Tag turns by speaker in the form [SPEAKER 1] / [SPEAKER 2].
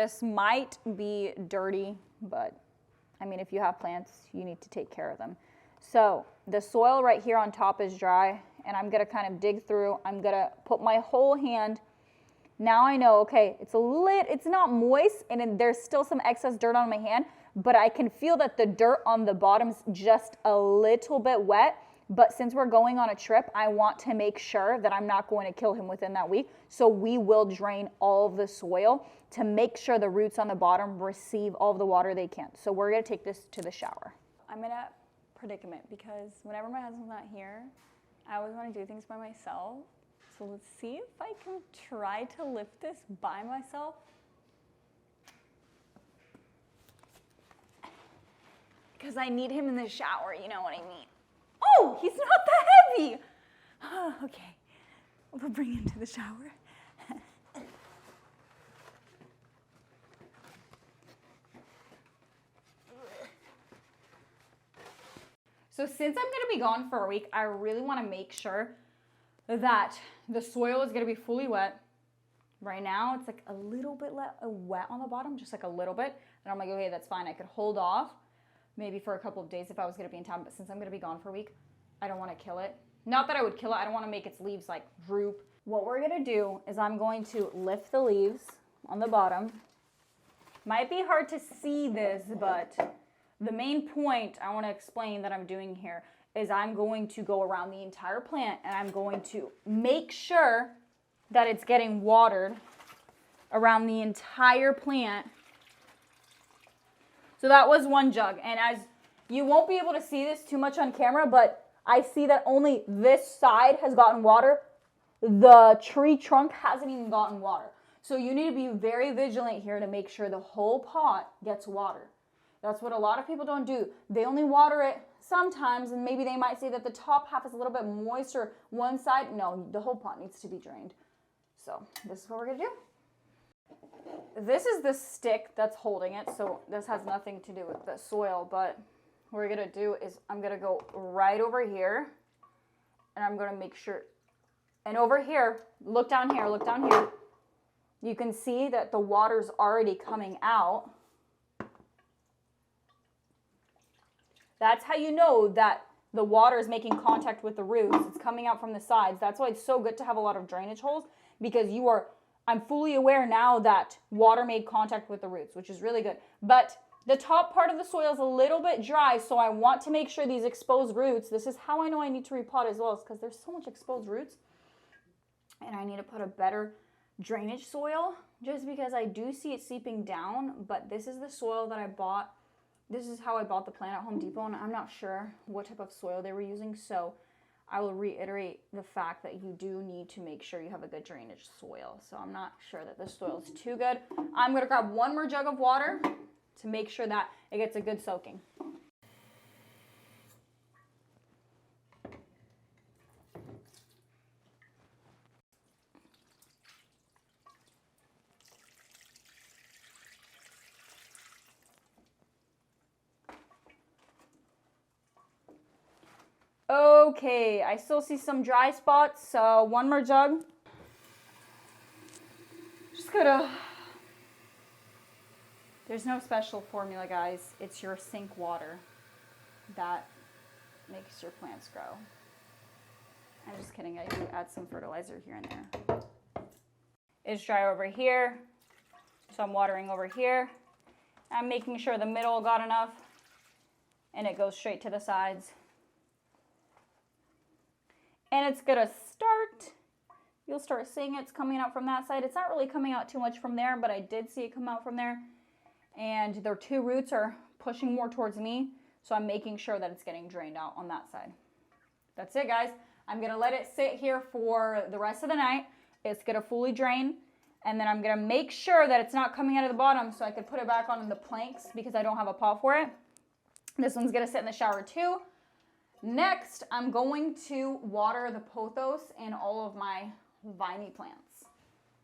[SPEAKER 1] This might be dirty, but I mean, if you have plants, you need to take care of them. So the soil right here on top is dry, and I'm gonna kind of dig through. I'm gonna put my whole hand. Now I know, okay, it's not moist, and there's still some excess dirt on my hand, but I can feel that the dirt on the bottom's just a little bit wet. But since we're going on a trip, I want to make sure that I'm not going to kill him within that week. So we will drain all of the soil to make sure the roots on the bottom receive all of the water they can. So we're gonna take this to the shower. I'm in a predicament because whenever my husband's not here, I always want to do things by myself. So let's see if I can try to lift this by myself. Because I need him in the shower, you know what I mean. Oh, he's not that heavy. Oh, okay, we'll bring him to the shower. So since I'm gonna be gone for a week, I really wanna make sure that the soil is gonna be fully wet. Right now, it's like a little bit wet on the bottom, just like a little bit. And I'm like, okay, that's fine. I could hold off maybe for a couple of days if I was gonna be in town, but since I'm gonna be gone for a week, I don't wanna kill it. Not that I would kill it, I don't wanna make its leaves like droop. What we're gonna do is I'm going to lift the leaves on the bottom. Might be hard to see this, but the main point I wanna explain that I'm doing here is I'm going to go around the entire plant and I'm going to make sure that it's getting watered around the entire plant. So that was one jug, and as you won't be able to see this too much on camera, but I see that only this side has gotten water. The tree trunk hasn't even gotten water. So you need to be very vigilant here to make sure the whole pot gets water. That's what a lot of people don't do. They only water it sometimes, and maybe they might say that the top half is a little bit moist or one side. No, the whole pot needs to be drained. So this is what we're gonna do. This is the stick that's holding it, so this has nothing to do with the soil, but what we're gonna do is I'm gonna go right over here, and I'm gonna make sure, and over here, look down here, look down here. You can see that the water's already coming out. That's how you know that the water is making contact with the roots. It's coming out from the sides. That's why it's so good to have a lot of drainage holes, because I'm fully aware now that water made contact with the roots, which is really good. But the top part of the soil is a little bit dry, so I want to make sure these exposed roots, this is how I know I need to repot as well, is because there's so much exposed roots. And I need to put a better drainage soil, just because I do see it seeping down, but this is the soil that I bought. This is how I bought the plant at Home Depot, and I'm not sure what type of soil they were using, so I will reiterate the fact that you do need to make sure you have a good drainage soil. So I'm not sure that this soil is too good. I'm gonna grab one more jug of water to make sure that it gets a good soaking. Okay, I still see some dry spots, so one more jug. Just gonna, there's no special formula, guys. It's your sink water that makes your plants grow. I'm just kidding, I do add some fertilizer here and there. It's dry over here, so I'm watering over here. I'm making sure the middle got enough, and it goes straight to the sides. And it's gonna start, you'll start seeing it's coming out from that side. It's not really coming out too much from there, but I did see it come out from there. And their two roots are pushing more towards me, so I'm making sure that it's getting drained out on that side. That's it, guys. I'm gonna let it sit here for the rest of the night. It's gonna fully drain, and then I'm gonna make sure that it's not coming out of the bottom so I could put it back on the planks because I don't have a pot for it. This one's gonna sit in the shower too. Next, I'm going to water the pothos and all of my viney plants.